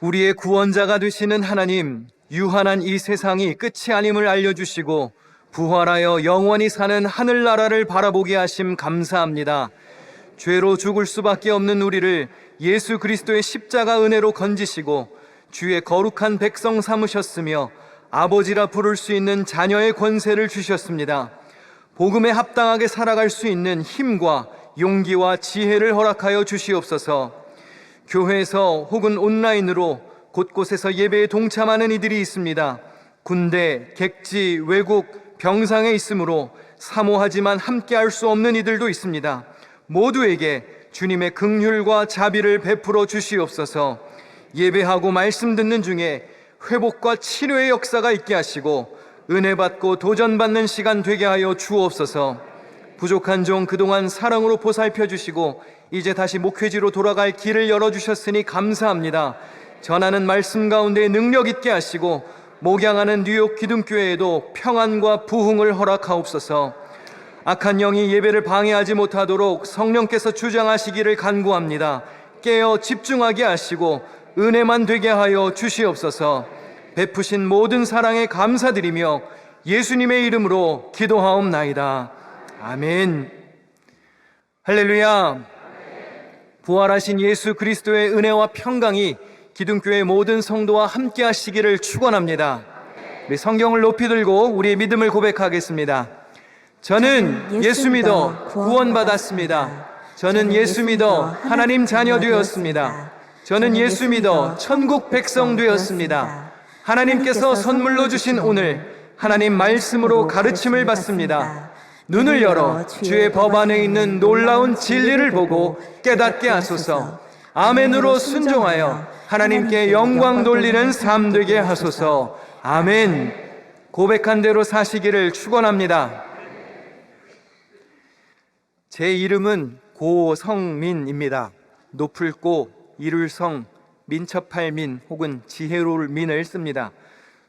우리의 구원자가 되시는 하나님, 유한한 이 세상이 끝이 아님을 알려주시고 부활하여 영원히 사는 하늘나라를 바라보게 하심 감사합니다. 죄로 죽을 수밖에 없는 우리를 예수 그리스도의 십자가 은혜로 건지시고 주의 거룩한 백성 삼으셨으며 아버지라 부를 수 있는 자녀의 권세를 주셨습니다. 복음에 합당하게 살아갈 수 있는 힘과 용기와 지혜를 허락하여 주시옵소서. 교회에서 혹은 온라인으로 곳곳에서 예배에 동참하는 이들이 있습니다. 군대, 객지, 외국, 병상에 있으므로 사모하지만 함께할 수 없는 이들도 있습니다. 모두에게 주님의 긍휼과 자비를 베풀어 주시옵소서. 예배하고 말씀 듣는 중에 회복과 치료의 역사가 있게 하시고 은혜 받고 도전받는 시간 되게 하여 주옵소서. 부족한 종 그동안 사랑으로 보살펴 주시고 이제 다시 목회지로 돌아갈 길을 열어주셨으니 감사합니다. 전하는 말씀 가운데 능력 있게 하시고 목양하는 뉴욕 기둥교회에도 평안과 부흥을 허락하옵소서. 악한 영이 예배를 방해하지 못하도록 성령께서 주장하시기를 간구합니다. 깨어 집중하게 하시고 은혜만 되게 하여 주시옵소서. 베푸신 모든 사랑에 감사드리며 예수님의 이름으로 기도하옵나이다. 아멘. 할렐루야. 부활하신 예수 그리스도의 은혜와 평강이 기둥교회 모든 성도와 함께 하시기를 축원합니다. 우리 성경을 높이 들고 우리의 믿음을 고백하겠습니다. 저는 예수 믿어 구원받았습니다. 저는 예수 믿어 하나님 자녀 되었습니다. 저는 예수 믿어 천국 백성 되었습니다. 하나님께서 선물로 주신 오늘 하나님 말씀으로 가르침을 받습니다. 눈을 열어 주의 법 안에 있는 놀라운 진리를 보고 깨닫게 하소서. 아멘으로 순종하여 하나님께 영광 돌리는 삶 되게 하소서. 아멘. 고백한 대로 사시기를 축원합니다. 제 이름은 고성민입니다. 높을 고, 이룰 성, 민첩할 민 혹은 지혜로울 민을 씁니다.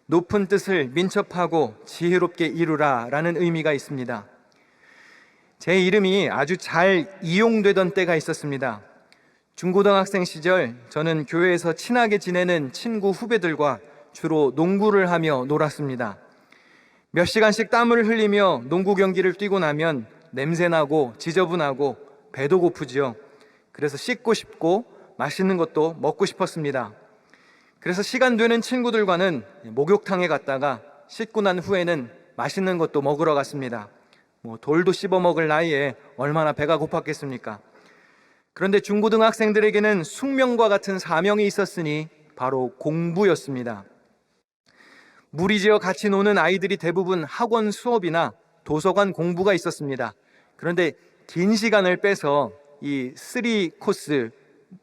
높은 뜻을 민첩하고 지혜롭게 이루라 라는 의미가 있습니다. 제 이름이 아주 잘 이용되던 때가 있었습니다. 중고등학생 시절 저는 교회에서 친하게 지내는 친구 후배들과 주로 농구를 하며 놀았습니다. 몇 시간씩 땀을 흘리며 농구 경기를 뛰고 나면 냄새나고 지저분하고 배도 고프지요. 그래서 씻고 싶고 맛있는 것도 먹고 싶었습니다. 그래서 시간 되는 친구들과는 목욕탕에 갔다가 씻고 난 후에는 맛있는 것도 먹으러 갔습니다. 돌도 씹어 먹을 나이에 얼마나 배가 고팠겠습니까? 그런데 중고등학생들에게는 숙명과 같은 사명이 있었으니 바로 공부였습니다. 무리지어 같이 노는 아이들이 대부분 학원 수업이나 도서관 공부가 있었습니다. 그런데 긴 시간을 빼서 이 3코스,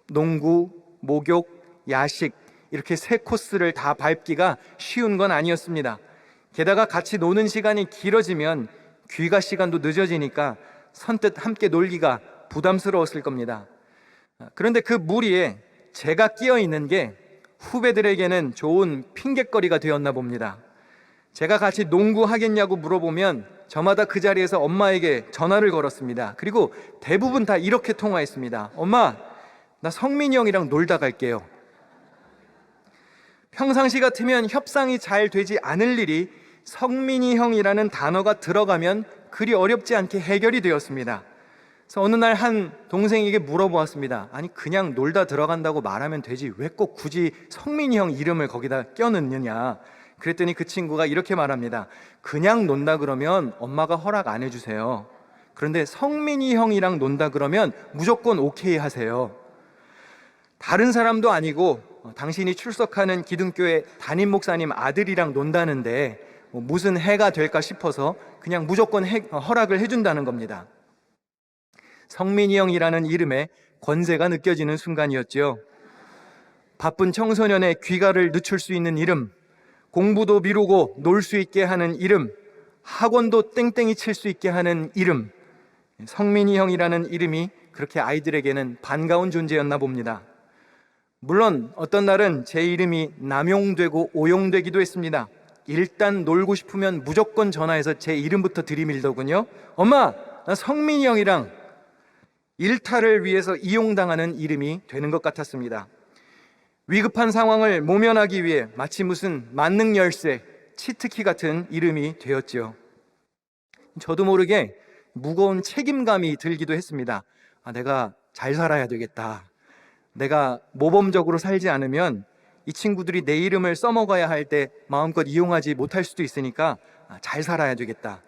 농구, 목욕, 야식 이렇게 3코스를 다 밟기가 쉬운 건 아니었습니다. 게다가 같이 노는 시간이 길어지면 귀가 시간도 늦어지니까 선뜻 함께 놀기가 부담스러웠을 겁니다. 그런데 그 무리에 제가 끼어 있는 게 후배들에게는 좋은 핑곗거리가 되었나 봅니다. 제가 같이 농구하겠냐고 물어보면 저마다 그 자리에서 엄마에게 전화를 걸었습니다. 그리고 대부분 다 이렇게 통화했습니다. 엄마, 나 성민이 형이랑 놀다 갈게요. 평상시 같으면 협상이 잘 되지 않을 일이 성민이 형이라는 단어가 들어가면 그리 어렵지 않게 해결이 되었습니다. 그래서 어느 날 한 동생에게 물어보았습니다. 아니 그냥 놀다 들어간다고 말하면 되지 왜 꼭 굳이 성민이 형 이름을 거기다 껴넣느냐. 그랬더니 그 친구가 이렇게 말합니다. 그냥 논다 그러면 엄마가 허락 안 해주세요. 그런데 성민이 형이랑 논다 그러면 무조건 오케이 하세요. 다른 사람도 아니고 당신이 출석하는 기둥교회 담임 목사님 아들이랑 논다는데 무슨 해가 될까 싶어서 그냥 무조건 허락을 해준다는 겁니다. 성민이 형이라는 이름에 권세가 느껴지는 순간이었죠. 바쁜 청소년의 귀가를 늦출 수 있는 이름, 공부도 미루고 놀 수 있게 하는 이름, 학원도 땡땡이 칠 수 있게 하는 이름, 성민이 형이라는 이름이 그렇게 아이들에게는 반가운 존재였나 봅니다. 물론 어떤 날은 제 이름이 남용되고 오용되기도 했습니다. 일단 놀고 싶으면 무조건 전화해서 제 이름부터 들이밀더군요. 엄마, 나 성민이 형이랑 일탈을 위해서 이용당하는 이름이 되는 것 같았습니다. 위급한 상황을 모면하기 위해 마치 무슨 만능 열쇠, 치트키 같은 이름이 되었지요. 저도 모르게 무거운 책임감이 들기도 했습니다. 내가 잘 살아야 되겠다. 내가 모범적으로 살지 않으면 이 친구들이 내 이름을 써먹어야 할 때 마음껏 이용하지 못할 수도 있으니까 잘 살아야 되겠다.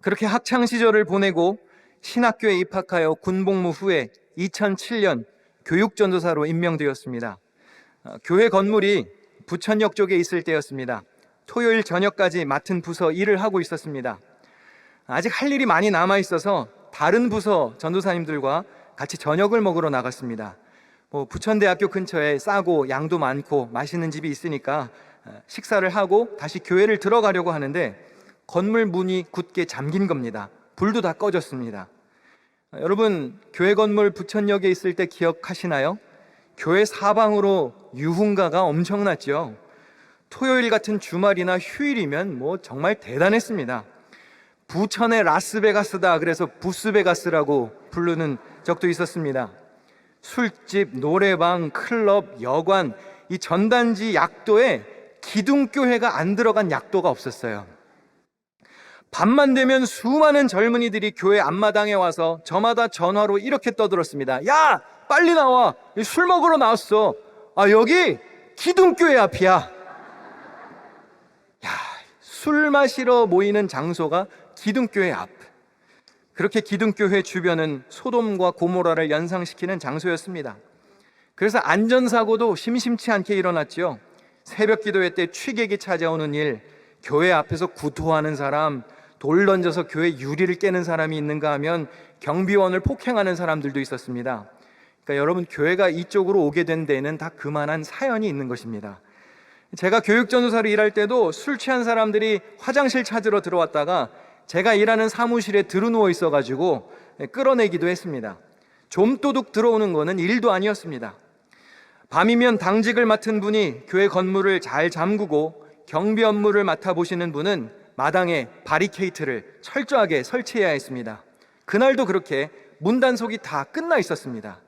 그렇게 학창 시절을 보내고 신학교에 입학하여 군복무 후에 2007년 교육전도사로 임명되었습니다. 교회 건물이 부천역 쪽에 있을 때였습니다. 토요일 저녁까지 맡은 부서 일을 하고 있었습니다. 아직 할 일이 많이 남아 있어서 다른 부서 전도사님들과 같이 저녁을 먹으러 나갔습니다. 부천대학교 근처에 싸고 양도 많고 맛있는 집이 있으니까 식사를 하고 다시 교회를 들어가려고 하는데 건물 문이 굳게 잠긴 겁니다. 불도 다 꺼졌습니다. 여러분, 교회 건물 부천역에 있을 때 기억하시나요? 교회 사방으로 유흥가가 엄청났죠. 토요일 같은 주말이나 휴일이면 정말 대단했습니다. 부천의 라스베가스다 그래서 부스베가스라고 부르는 적도 있었습니다. 술집, 노래방, 클럽, 여관, 이 전단지 약도에 기둥교회가 안 들어간 약도가 없었어요. 밤만 되면 수많은 젊은이들이 교회 앞마당에 와서 저마다 전화로 이렇게 떠들었습니다. 야, 빨리 나와. 술 먹으러 나왔어. 여기 기둥교회 앞이야. 술 마시러 모이는 장소가 기둥교회 앞. 그렇게 기둥교회 주변은 소돔과 고모라를 연상시키는 장소였습니다. 그래서 안전사고도 심심치 않게 일어났죠. 새벽 기도회 때 취객이 찾아오는 일, 교회 앞에서 구토하는 사람, 돌 던져서 교회 유리를 깨는 사람이 있는가 하면 경비원을 폭행하는 사람들도 있었습니다. 그러니까 여러분, 교회가 이쪽으로 오게 된 데는 다 그만한 사연이 있는 것입니다. 제가 교육전도사로 일할 때도 술 취한 사람들이 화장실 찾으러 들어왔다가 제가 일하는 사무실에 들어누워 있어가지고 끌어내기도 했습니다. 좀도둑 들어오는 거는 일도 아니었습니다. 밤이면 당직을 맡은 분이 교회 건물을 잘 잠그고 경비 업무를 맡아보시는 분은 마당에 바리케이트를 철저하게 설치해야 했습니다. 그날도 그렇게 문단속이 다 끝나 있었습니다.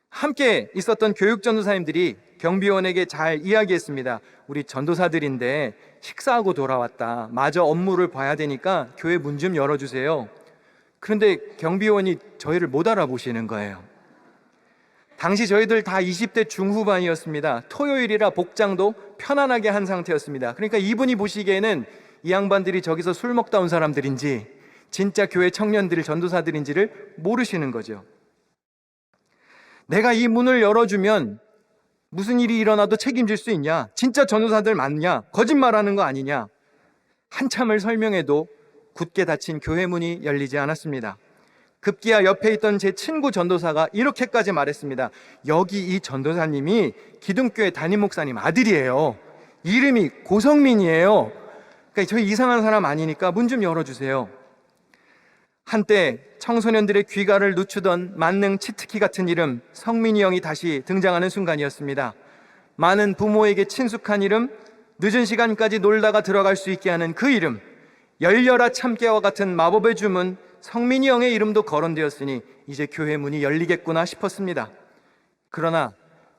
함께 있었던 교육전도사님들이 경비원에게 잘 이야기했습니다. 우리 전도사들인데 식사하고 돌아왔다. 마저 업무를 봐야 되니까 교회 문 좀 열어주세요. 그런데 경비원이 저희를 못 알아보시는 거예요. 당시 저희들 다 20대 중후반이었습니다. 토요일이라 복장도 편안하게 한 상태였습니다. 그러니까 이분이 보시기에는 이 양반들이 저기서 술 먹다 온 사람들인지 진짜 교회 청년들 전도사들인지를 모르시는 거죠. 내가 이 문을 열어주면 무슨 일이 일어나도 책임질 수 있냐? 진짜 전도사들 맞냐? 거짓말하는 거 아니냐? 한참을 설명해도 굳게 닫힌 교회 문이 열리지 않았습니다. 급기야 옆에 있던 제 친구 전도사가 이렇게까지 말했습니다. 여기 이 전도사님이 기둥교회 담임 목사님 아들이에요. 이름이 고성민이에요. 그러니까 저희 이상한 사람 아니니까 문 좀 열어주세요. 한때 청소년들의 귀가를 늦추던 만능 치트키 같은 이름 성민이 형이 다시 등장하는 순간이었습니다. 많은 부모에게 친숙한 이름, 늦은 시간까지 놀다가 들어갈 수 있게 하는 그 이름, 열려라 참깨와 같은 마법의 주문 성민이 형의 이름도 거론되었으니 이제 교회 문이 열리겠구나 싶었습니다. 그러나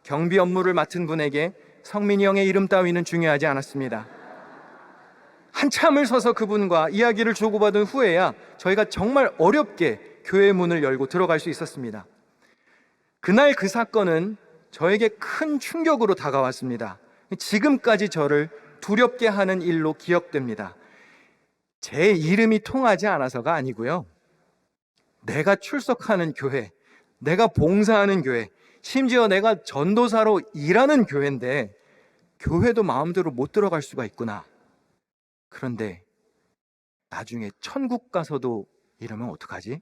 경비 업무를 맡은 분에게 성민이 형의 이름 따위는 중요하지 않았습니다. 한참을 서서 그분과 이야기를 주고받은 후에야 저희가 정말 어렵게 교회 문을 열고 들어갈 수 있었습니다. 그날 그 사건은 저에게 큰 충격으로 다가왔습니다. 지금까지 저를 두렵게 하는 일로 기억됩니다. 제 이름이 통하지 않아서가 아니고요. 내가 출석하는 교회, 내가 봉사하는 교회, 심지어 내가 전도사로 일하는 교회인데 교회도 마음대로 못 들어갈 수가 있구나. 그런데 나중에 천국 가서도 이러면 어떡하지?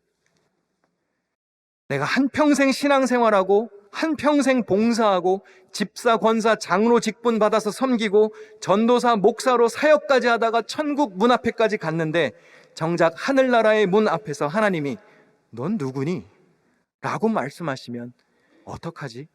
내가 한평생 신앙생활하고 한평생 봉사하고 집사, 권사, 장로 직분 받아서 섬기고 전도사, 목사로 사역까지 하다가 천국 문 앞에까지 갔는데 정작 하늘나라의 문 앞에서 하나님이 넌 누구니? 라고 말씀하시면 어떡하지?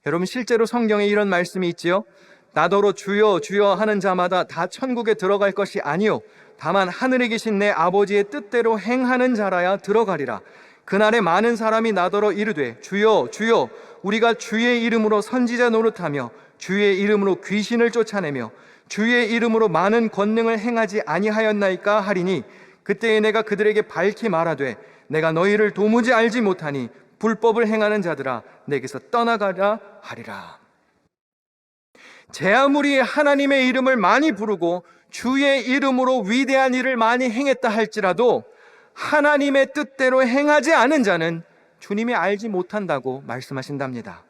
여러분, 실제로 성경에 이런 말씀이 있지요. 나더러 주여 주여 하는 자마다 다 천국에 들어갈 것이 아니요 다만 하늘에 계신 내 아버지의 뜻대로 행하는 자라야 들어가리라. 그날에 많은 사람이 나더러 이르되 주여 주여 우리가 주의 이름으로 선지자 노릇하며 주의 이름으로 귀신을 쫓아내며 주의 이름으로 많은 권능을 행하지 아니하였나이까 하리니 그때에 내가 그들에게 밝히 말하되 내가 너희를 도무지 알지 못하니 불법을 행하는 자들아 내게서 떠나가라 하리라. 제 아무리 하나님의 이름을 많이 부르고 주의 이름으로 위대한 일을 많이 행했다 할지라도 하나님의 뜻대로 행하지 않은 자는 주님이 알지 못한다고 말씀하신답니다.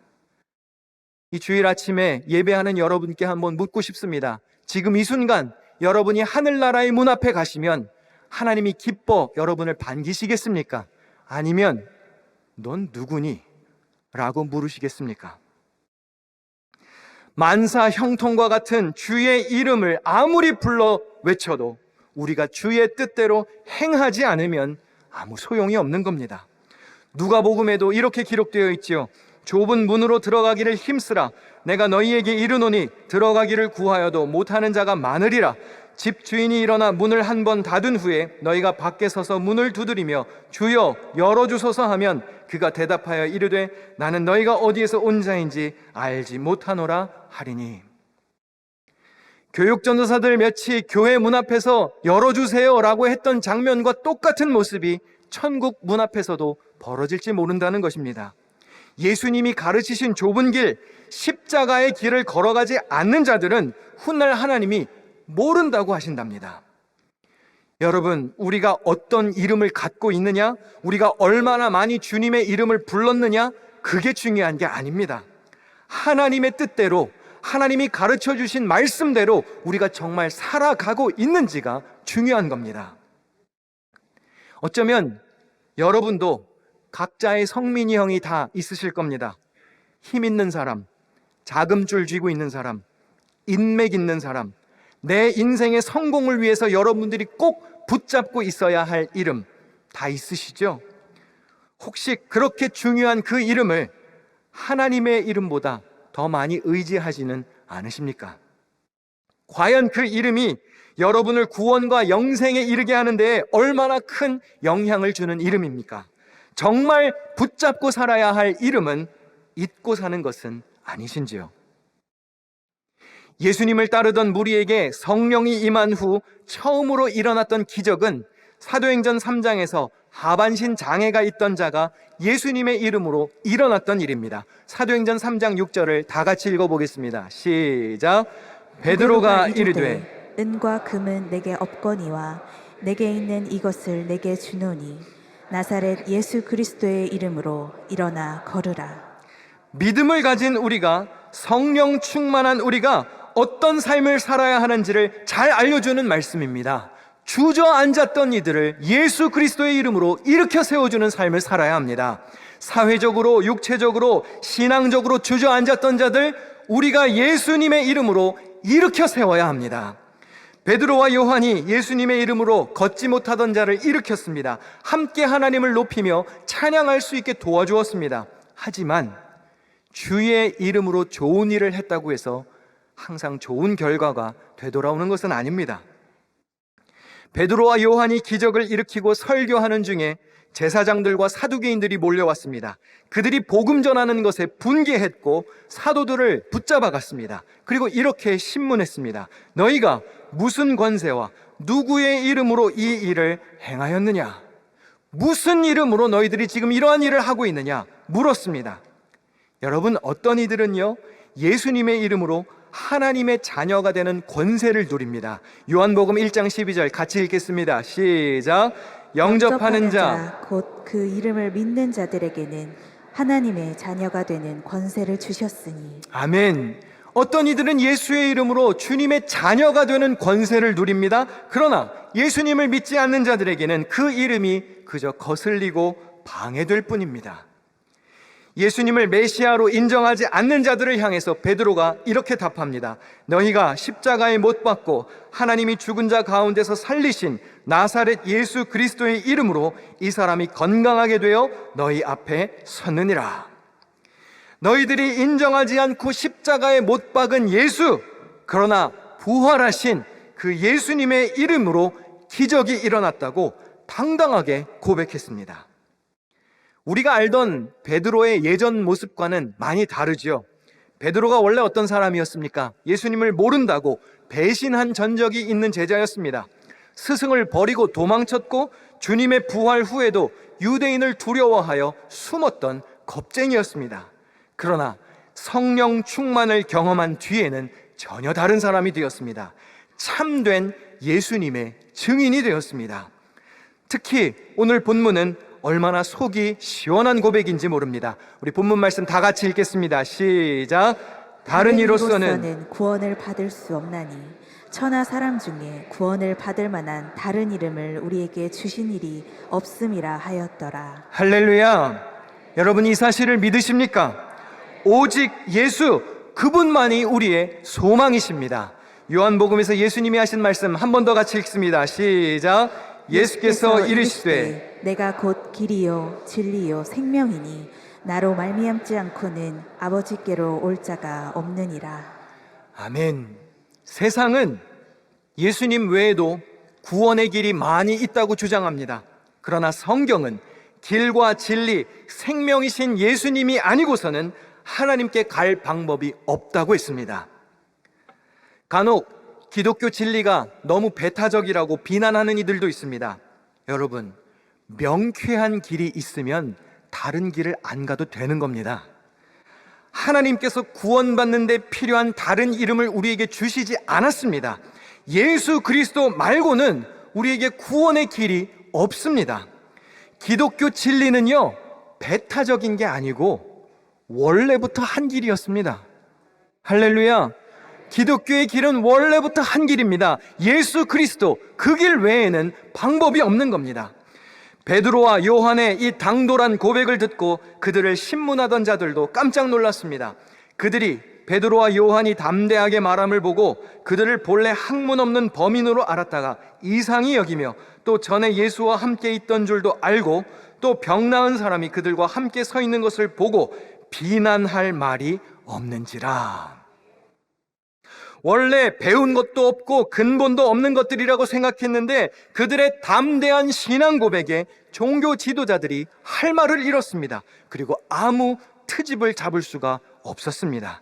이 주일 아침에 예배하는 여러분께 한번 묻고 싶습니다. 지금 이 순간 여러분이 하늘나라의 문 앞에 가시면 하나님이 기뻐 여러분을 반기시겠습니까? 아니면 넌 누구니? 라고 물으시겠습니까? 만사 형통과 같은 주의 이름을 아무리 불러 외쳐도 우리가 주의 뜻대로 행하지 않으면 아무 소용이 없는 겁니다. 누가복음에도 이렇게 기록되어 있지요. 좁은 문으로 들어가기를 힘쓰라. 내가 너희에게 이르노니 들어가기를 구하여도 못하는 자가 많으리라. 집 주인이 일어나 문을 한 번 닫은 후에 너희가 밖에 서서 문을 두드리며 주여 열어주소서 하면 그가 대답하여 이르되 나는 너희가 어디에서 온 자인지 알지 못하노라 하리니. 교육 전도사들 몇이 교회 문 앞에서 열어주세요 라고 했던 장면과 똑같은 모습이 천국 문 앞에서도 벌어질지 모른다는 것입니다. 예수님이 가르치신 좁은 길, 십자가의 길을 걸어가지 않는 자들은 훗날 하나님이 모른다고 하신답니다. 여러분, 우리가 어떤 이름을 갖고 있느냐, 우리가 얼마나 많이 주님의 이름을 불렀느냐, 그게 중요한 게 아닙니다. 하나님의 뜻대로, 하나님이 가르쳐 주신 말씀대로 우리가 정말 살아가고 있는지가 중요한 겁니다. 어쩌면 여러분도 각자의 성민이 형이 다 있으실 겁니다. 힘 있는 사람, 자금줄 쥐고 있는 사람, 인맥 있는 사람, 내 인생의 성공을 위해서 여러분들이 꼭 붙잡고 있어야 할 이름 다 있으시죠? 혹시 그렇게 중요한 그 이름을 하나님의 이름보다 더 많이 의지하지는 않으십니까? 과연 그 이름이 여러분을 구원과 영생에 이르게 하는 데에 얼마나 큰 영향을 주는 이름입니까? 정말 붙잡고 살아야 할 이름은 잊고 사는 것은 아니신지요? 예수님을 따르던 무리에게 성령이 임한 후 처음으로 일어났던 기적은 사도행전 3장에서 하반신 장애가 있던 자가 예수님의 이름으로 일어났던 일입니다. 사도행전 3장 6절을 다 같이 읽어보겠습니다. 시작. 베드로가 이르되 은과 금은 내게 없거니와 내게 있는 이것을 내게 주노니 나사렛 예수 그리스도의 이름으로 일어나 걸으라. 믿음을 가진 우리가, 성령 충만한 우리가 어떤 삶을 살아야 하는지를 잘 알려주는 말씀입니다. 주저앉았던 이들을 예수 그리스도의 이름으로 일으켜 세워주는 삶을 살아야 합니다. 사회적으로, 육체적으로, 신앙적으로 주저앉았던 자들, 우리가 예수님의 이름으로 일으켜 세워야 합니다. 베드로와 요한이 예수님의 이름으로 걷지 못하던 자를 일으켰습니다. 함께 하나님을 높이며 찬양할 수 있게 도와주었습니다. 하지만 주의 이름으로 좋은 일을 했다고 해서 항상 좋은 결과가 되돌아오는 것은 아닙니다. 베드로와 요한이 기적을 일으키고 설교하는 중에 제사장들과 사두개인들이 몰려왔습니다. 그들이 복음 전하는 것에 분개했고 사도들을 붙잡아 갔습니다. 그리고 이렇게 신문했습니다. 너희가 무슨 권세와 누구의 이름으로 이 일을 행하였느냐? 무슨 이름으로 너희들이 지금 이러한 일을 하고 있느냐? 물었습니다. 여러분, 어떤 이들은요, 예수님의 이름으로 하나님의 자녀가 되는 권세를 누립니다. 요한복음 1장 12절 같이 읽겠습니다. 시작. 영접하는 자 곧 그 이름을 믿는 자들에게는 하나님의 자녀가 되는 권세를 주셨으니. 아멘. 어떤 이들은 예수의 이름으로 주님의 자녀가 되는 권세를 누립니다. 그러나 예수님을 믿지 않는 자들에게는 그 이름이 그저 거슬리고 방해될 뿐입니다. 예수님을 메시아로 인정하지 않는 자들을 향해서 베드로가 이렇게 답합니다. 너희가 십자가에 못 박고 하나님이 죽은 자 가운데서 살리신 나사렛 예수 그리스도의 이름으로 이 사람이 건강하게 되어 너희 앞에 섰느니라. 너희들이 인정하지 않고 십자가에 못 박은 예수, 그러나 부활하신 그 예수님의 이름으로 기적이 일어났다고 당당하게 고백했습니다. 우리가 알던 베드로의 예전 모습과는 많이 다르지요. 베드로가 원래 어떤 사람이었습니까? 예수님을 모른다고 배신한 전적이 있는 제자였습니다. 스승을 버리고 도망쳤고 주님의 부활 후에도 유대인을 두려워하여 숨었던 겁쟁이였습니다. 그러나 성령 충만을 경험한 뒤에는 전혀 다른 사람이 되었습니다. 참된 예수님의 증인이 되었습니다. 특히 오늘 본문은 얼마나 속이 시원한 고백인지 모릅니다. 우리 본문 말씀 다 같이 읽겠습니다. 시작. 다른 이로서는 구원을 받을 수 없나니 천하 사람 중에 구원을 받을 만한 다른 이름을 우리에게 주신 일이 없음이라 하였더라. 할렐루야. 여러분, 이 사실을 믿으십니까? 오직 예수 그분만이 우리의 소망이십니다. 요한복음에서 예수님이 하신 말씀 한 번 더 같이 읽습니다. 시작. 예수께서 이르시되 내가 곧 길이요 진리요 생명이니 나로 말미암지 않고는 아버지께로 올 자가 없느니라. 아멘. 세상은 예수님 외에도 구원의 길이 많이 있다고 주장합니다. 그러나 성경은 길과 진리, 생명이신 예수님이 아니고서는 하나님께 갈 방법이 없다고 했습니다. 간혹 기독교 진리가 너무 배타적이라고 비난하는 이들도 있습니다. 여러분, 명쾌한 길이 있으면 다른 길을 안 가도 되는 겁니다. 하나님께서 구원받는 데 필요한 다른 이름을 우리에게 주시지 않았습니다. 예수 그리스도 말고는 우리에게 구원의 길이 없습니다. 기독교 진리는요, 배타적인 게 아니고 원래부터 한 길이었습니다. 할렐루야. 기독교의 길은 원래부터 한 길입니다. 예수 그리스도, 그 길 외에는 방법이 없는 겁니다. 베드로와 요한의 이 당돌한 고백을 듣고 그들을 신문하던 자들도 깜짝 놀랐습니다. 그들이 베드로와 요한이 담대하게 말함을 보고 그들을 본래 학문 없는 범인으로 알았다가 이상히 여기며 또 전에 예수와 함께 있던 줄도 알고 또 병 나은 사람이 그들과 함께 서 있는 것을 보고 비난할 말이 없는지라. 원래 배운 것도 없고 근본도 없는 것들이라고 생각했는데 그들의 담대한 신앙 고백에 종교 지도자들이 할 말을 잃었습니다. 그리고 아무 트집을 잡을 수가 없었습니다.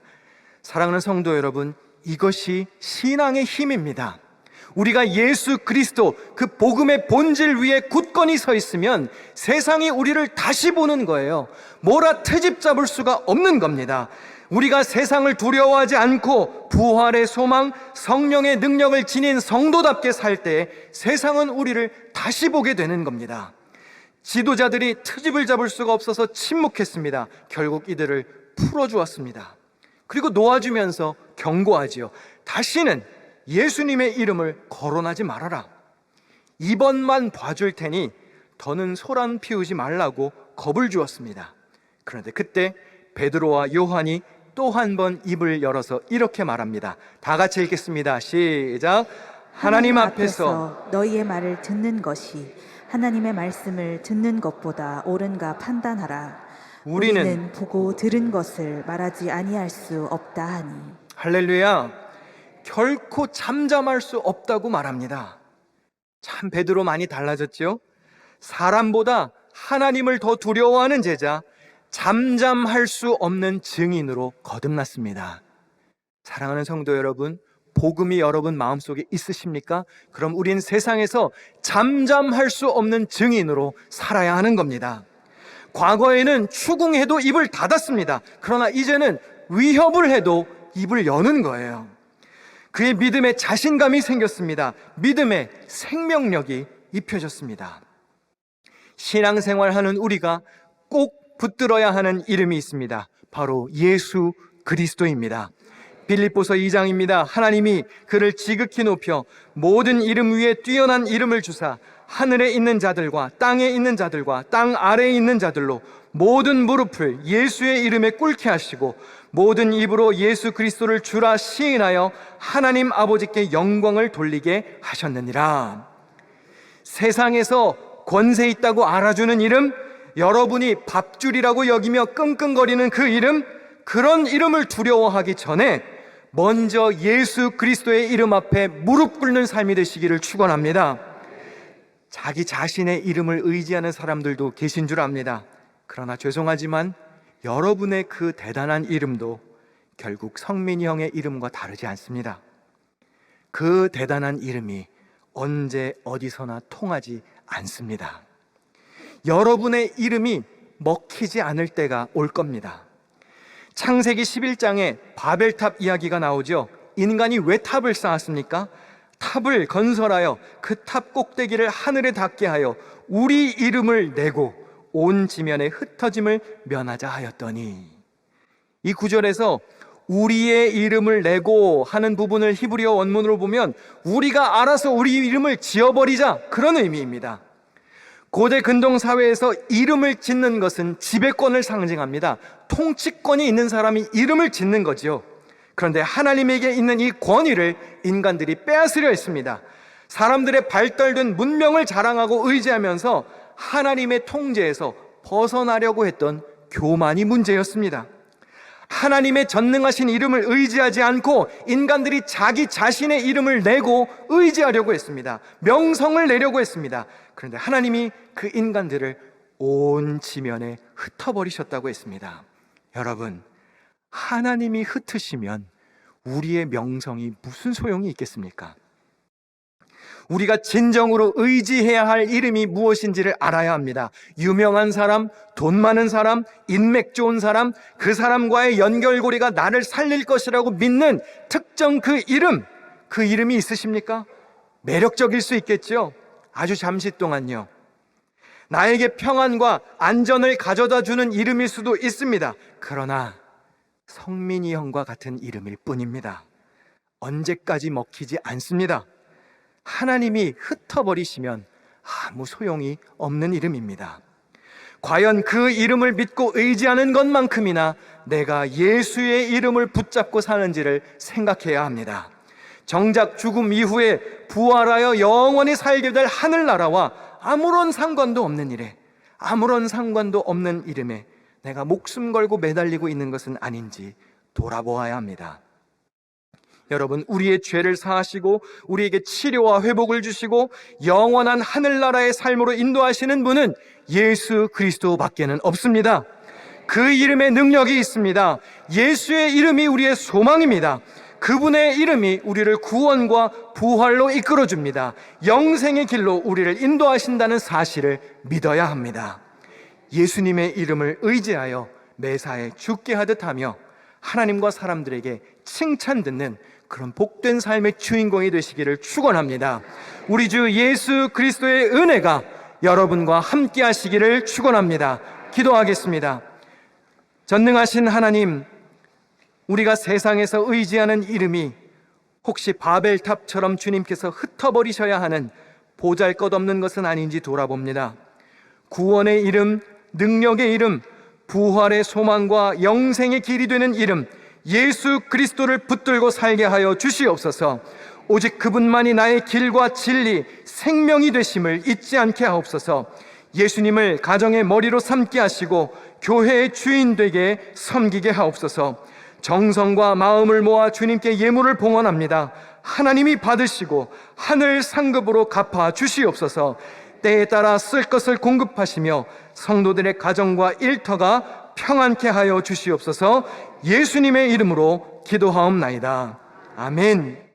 사랑하는 성도 여러분, 이것이 신앙의 힘입니다. 우리가 예수 그리스도 그 복음의 본질 위에 굳건히 서 있으면 세상이 우리를 다시 보는 거예요. 뭐라 트집 잡을 수가 없는 겁니다. 우리가 세상을 두려워하지 않고 부활의 소망, 성령의 능력을 지닌 성도답게 살 때 세상은 우리를 다시 보게 되는 겁니다. 지도자들이 트집을 잡을 수가 없어서 침묵했습니다. 결국 이들을 풀어주었습니다. 그리고 놓아주면서 경고하지요. 다시는 예수님의 이름을 거론하지 말아라. 이번만 봐줄 테니 더는 소란 피우지 말라고 겁을 주었습니다. 그런데 그때 베드로와 요한이 또 한 번 입을 열어서 이렇게 말합니다. 다 같이 읽겠습니다. 시작. 하나님 앞에서 너희의 말을 듣는 것이 하나님의 말씀을 듣는 것보다 옳은가 판단하라. 우리는 보고 들은 것을 말하지 아니할 수 없다 하니. 할렐루야. 결코 잠잠할 수 없다고 말합니다. 참 베드로 많이 달라졌죠? 사람보다 하나님을 더 두려워하는 제자, 잠잠할 수 없는 증인으로 거듭났습니다. 사랑하는 성도 여러분, 복음이 여러분 마음속에 있으십니까? 그럼 우린 세상에서 잠잠할 수 없는 증인으로 살아야 하는 겁니다. 과거에는 추궁해도 입을 닫았습니다. 그러나 이제는 위협을 해도 입을 여는 거예요. 그의 믿음에 자신감이 생겼습니다. 믿음의 생명력이 입혀졌습니다. 신앙생활하는 우리가 꼭 붙들어야 하는 이름이 있습니다. 바로 예수 그리스도입니다. 빌립보서 2장입니다. 하나님이 그를 지극히 높여 모든 이름 위에 뛰어난 이름을 주사 하늘에 있는 자들과 땅에 있는 자들과 땅 아래에 있는 자들로 모든 무릎을 예수의 이름에 꿇게 하시고 모든 입으로 예수 그리스도를 주라 시인하여 하나님 아버지께 영광을 돌리게 하셨느니라. 세상에서 권세 있다고 알아주는 이름, 여러분이 밥줄이라고 여기며 끙끙거리는 그 이름, 그런 이름을 두려워하기 전에 먼저 예수 그리스도의 이름 앞에 무릎 꿇는 삶이 되시기를 축원합니다. 자기 자신의 이름을 의지하는 사람들도 계신 줄 압니다. 그러나 죄송하지만 여러분의 그 대단한 이름도 결국 성민이 형의 이름과 다르지 않습니다. 그 대단한 이름이 언제 어디서나 통하지 않습니다. 여러분의 이름이 먹히지 않을 때가 올 겁니다. 창세기 11장에 바벨탑 이야기가 나오죠. 인간이 왜 탑을 쌓았습니까? 탑을 건설하여 그 탑 꼭대기를 하늘에 닿게 하여 우리 이름을 내고 온 지면에 흩어짐을 면하자 하였더니, 이 구절에서 우리의 이름을 내고 하는 부분을 히브리어 원문으로 보면 우리가 알아서 우리 이름을 지어버리자, 그런 의미입니다. 고대 근동 사회에서 이름을 짓는 것은 지배권을 상징합니다. 통치권이 있는 사람이 이름을 짓는 거지요. 그런데 하나님에게 있는 이 권위를 인간들이 빼앗으려 했습니다. 사람들의 발달된 문명을 자랑하고 의지하면서 하나님의 통제에서 벗어나려고 했던 교만이 문제였습니다. 하나님의 전능하신 이름을 의지하지 않고 인간들이 자기 자신의 이름을 내고 의지하려고 했습니다. 명성을 내려고 했습니다. 그런데 하나님이 그 인간들을 온 지면에 흩어버리셨다고 했습니다. 여러분, 하나님이 흩으시면 우리의 명성이 무슨 소용이 있겠습니까? 우리가 진정으로 의지해야 할 이름이 무엇인지를 알아야 합니다. 유명한 사람, 돈 많은 사람, 인맥 좋은 사람, 그 사람과의 연결고리가 나를 살릴 것이라고 믿는 특정 그 이름이 있으십니까? 매력적일 수 있겠죠. 아주 잠시 동안요. 나에게 평안과 안전을 가져다 주는 이름일 수도 있습니다. 그러나 성민이 형과 같은 이름일 뿐입니다. 언제까지 먹히지 않습니다. 하나님이 흩어버리시면 아무 소용이 없는 이름입니다. 과연 그 이름을 믿고 의지하는 것만큼이나 내가 예수의 이름을 붙잡고 사는지를 생각해야 합니다. 정작 죽음 이후에 부활하여 영원히 살게 될 하늘나라와 아무런 상관도 없는 일에, 아무런 상관도 없는 이름에 내가 목숨 걸고 매달리고 있는 것은 아닌지 돌아보아야 합니다. 여러분, 우리의 죄를 사하시고 우리에게 치료와 회복을 주시고 영원한 하늘나라의 삶으로 인도하시는 분은 예수 그리스도밖에는 없습니다. 그 이름에 능력이 있습니다. 예수의 이름이 우리의 소망입니다. 그분의 이름이 우리를 구원과 부활로 이끌어줍니다. 영생의 길로 우리를 인도하신다는 사실을 믿어야 합니다. 예수님의 이름을 의지하여 매사에 죽게 하듯 하며 하나님과 사람들에게 칭찬 듣는 그런 복된 삶의 주인공이 되시기를 축원합니다. 우리 주 예수 그리스도의 은혜가 여러분과 함께 하시기를 축원합니다. 기도하겠습니다. 전능하신 하나님, 우리가 세상에서 의지하는 이름이 혹시 바벨탑처럼 주님께서 흩어버리셔야 하는 보잘것없는 것은 아닌지 돌아봅니다. 구원의 이름, 능력의 이름, 부활의 소망과 영생의 길이 되는 이름 예수 그리스도를 붙들고 살게 하여 주시옵소서. 오직 그분만이 나의 길과 진리, 생명이 되심을 잊지 않게 하옵소서. 예수님을 가정의 머리로 삼게 하시고 교회의 주인 되게 섬기게 하옵소서. 정성과 마음을 모아 주님께 예물을 봉헌합니다. 하나님이 받으시고 하늘 상급으로 갚아 주시옵소서. 때에 따라 쓸 것을 공급하시며 성도들의 가정과 일터가 평안케 하여 주시옵소서. 예수님의 이름으로 기도하옵나이다. 아멘.